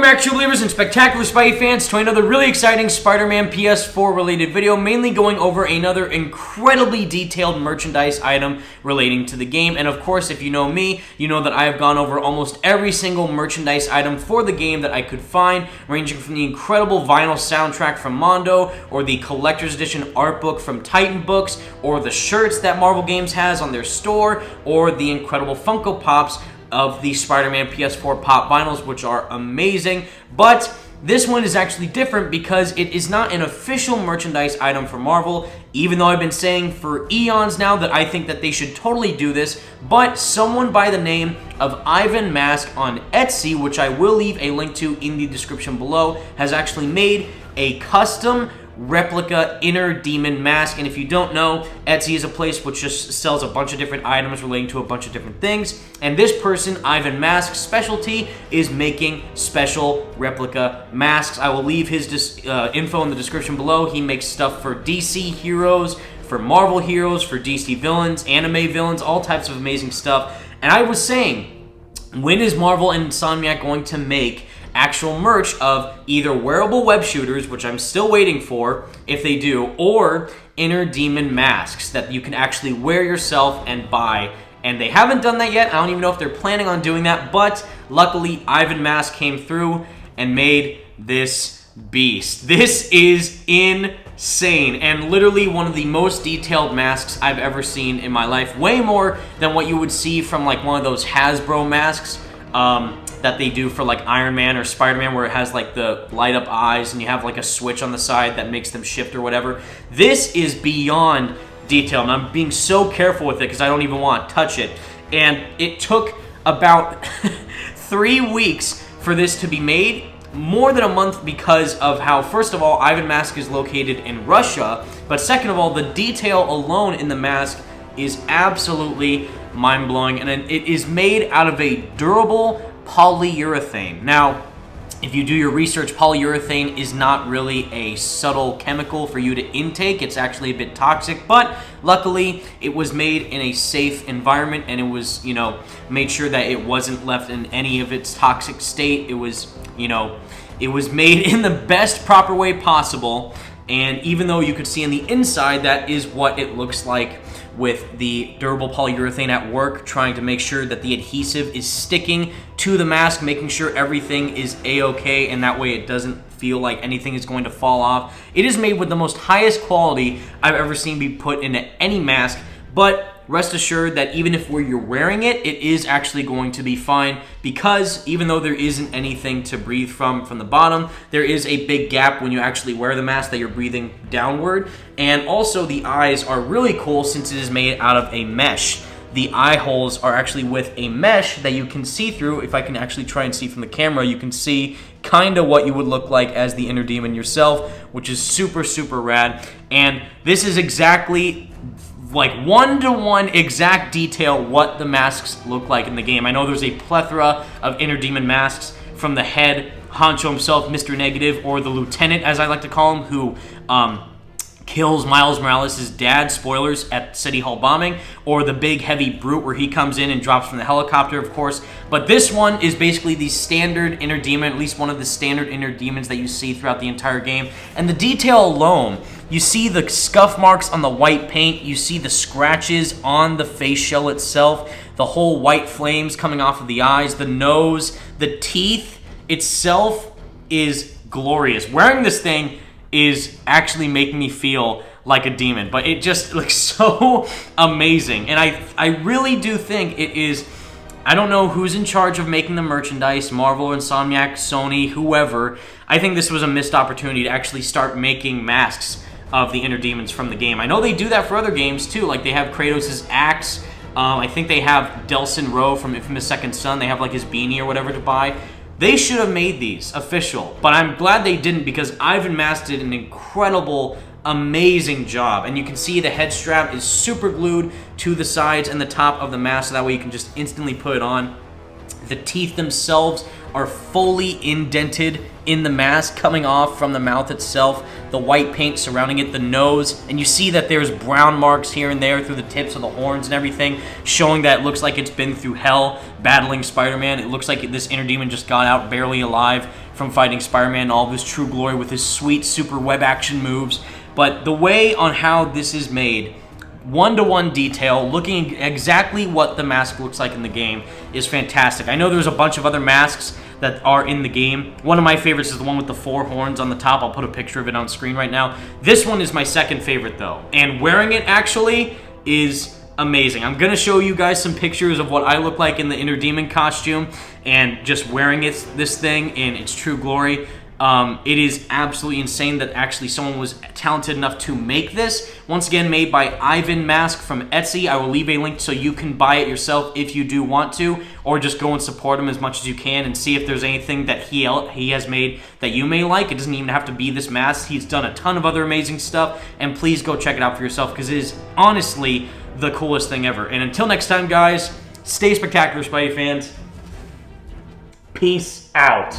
back, true believers and spectacular Spidey fans, to another really exciting Spider-Man PS4 related video, mainly going over another incredibly detailed merchandise item relating to the game. And of course, if you know me, you know that I have gone over almost every single merchandise item for the game that I could find, ranging from the incredible vinyl soundtrack from Mondo, or the collector's edition art book from Titan Books, or the shirts that Marvel Games has on their store, or the incredible Funko Pops of the Spider-Man PS4 pop vinyls, which are amazing. But this one is actually different because it is not an official merchandise item for Marvel, even though I've been saying for eons now that I think that they should totally do this. But someone by the name of Ivan Mask on Etsy, which I will leave a link to in the description below, has actually made a custom replica inner demon mask. And if you don't know, Etsy is a place which just sells a bunch of different items relating to a bunch of different things, and this person, Ivan Mask's specialty is making special replica masks. I will leave his info in the description below. He makes stuff for DC heroes, for Marvel heroes, for DC villains, anime villains, all types of amazing stuff. And I was saying, when is Marvel and Insomniac going to make actual merch of either wearable web shooters, which I'm still waiting for if they do, or inner demon masks that you can actually wear yourself and buy? And they haven't done that yet. I don't even know if they're planning on doing that, but luckily Ivan Mask came through and made this beast. This is insane, and literally one of the most detailed masks I've ever seen in my life. Way more than what you would see from like one of those Hasbro masks that they do for like Iron Man or Spider-Man, where it has like the light up eyes and you have like a switch on the side that makes them shift or whatever. This is beyond detail, and I'm being so careful with it because I don't even want to touch it. And it took about 3 weeks for this to be made, more than a month, because of how, first of all, Ivan Mask is located in Russia, but second of all, the detail alone in the mask is absolutely mind-blowing, and it is made out of a durable polyurethane. Now, if you do your research, polyurethane is not really a subtle chemical for you to intake. It's actually a bit toxic, but luckily it was made in a safe environment, and it was, made sure that it wasn't left in any of its toxic state. It was, it was made in the best proper way possible, and even though you could see on the inside, that is what it looks like with the durable polyurethane at work, trying to make sure that the adhesive is sticking to the mask, making sure everything is a-okay, and that way it doesn't feel like anything is going to fall off. It is made with the most highest quality I've ever seen be put into any mask, but rest assured that even if you're wearing it, it is actually going to be fine, because even though there isn't anything to breathe from the bottom, there is a big gap when you actually wear the mask that you're breathing downward. And also the eyes are really cool since it is made out of a mesh. The eye holes are actually with a mesh that you can see through. If I can actually try and see from the camera, you can see kind of what you would look like as the inner demon yourself, which is super, super rad. And this is exactly like 1-to-1 exact detail what the masks look like in the game. I know there's a plethora of inner demon masks, from the head honcho himself, Mr. Negative, or the lieutenant, as I like to call him, who kills Miles Morales' dad, spoilers, at City Hall bombing, or the big heavy brute where he comes in and drops from the helicopter, of course. But this one is basically the standard inner demon, at least one of the standard inner demons that you see throughout the entire game. And the detail alone, you see the scuff marks on the white paint, you see the scratches on the face shell itself, the whole white flames coming off of the eyes, the nose, the teeth itself is glorious. Wearing this thing is actually making me feel like a demon, but it just looks so amazing. And I really do think it is, I don't know who's in charge of making the merchandise, Marvel, Insomniac, Sony, whoever. I think this was a missed opportunity to actually start making masks of the inner demons from the game. I know they do that for other games too, like they have Kratos' axe. I think they have Delsin Rowe from Infamous Second Son. They have like his beanie or whatever to buy. They should have made these official, but I'm glad they didn't, because Ivan Mask did an incredible, amazing job. And you can see the head strap is super glued to the sides and the top of the mask, so that way you can just instantly put it on. The teeth themselves are fully indented in the mask, coming off from the mouth itself, the white paint surrounding it, the nose, and you see that there's brown marks here and there through the tips of the horns and everything, showing that it looks like it's been through hell battling Spider-Man. It looks like this inner demon just got out barely alive from fighting Spider-Man in all of his true glory with his sweet super web action moves. But the way on how this is made, one-to-one detail, looking exactly what the mask looks like in the game, is fantastic. I know there's a bunch of other masks that are in the game. One of my favorites is the one with the 4 horns on the top. I'll put a picture of it on screen right now. This one is my second favorite though, and wearing it actually is amazing. I'm gonna show you guys some pictures of what I look like in the Inner Demon costume and just wearing this thing in its true glory. It is absolutely insane that actually someone was talented enough to make this. Once again, made by Ivan Mask from Etsy. I will leave a link so you can buy it yourself if you do want to, or just go and support him as much as you can and see if there's anything that he has made that you may like. It doesn't even have to be this mask. He's done a ton of other amazing stuff, and please go check it out for yourself because it is honestly the coolest thing ever. And until next time, guys, stay spectacular, Spidey fans. Peace out.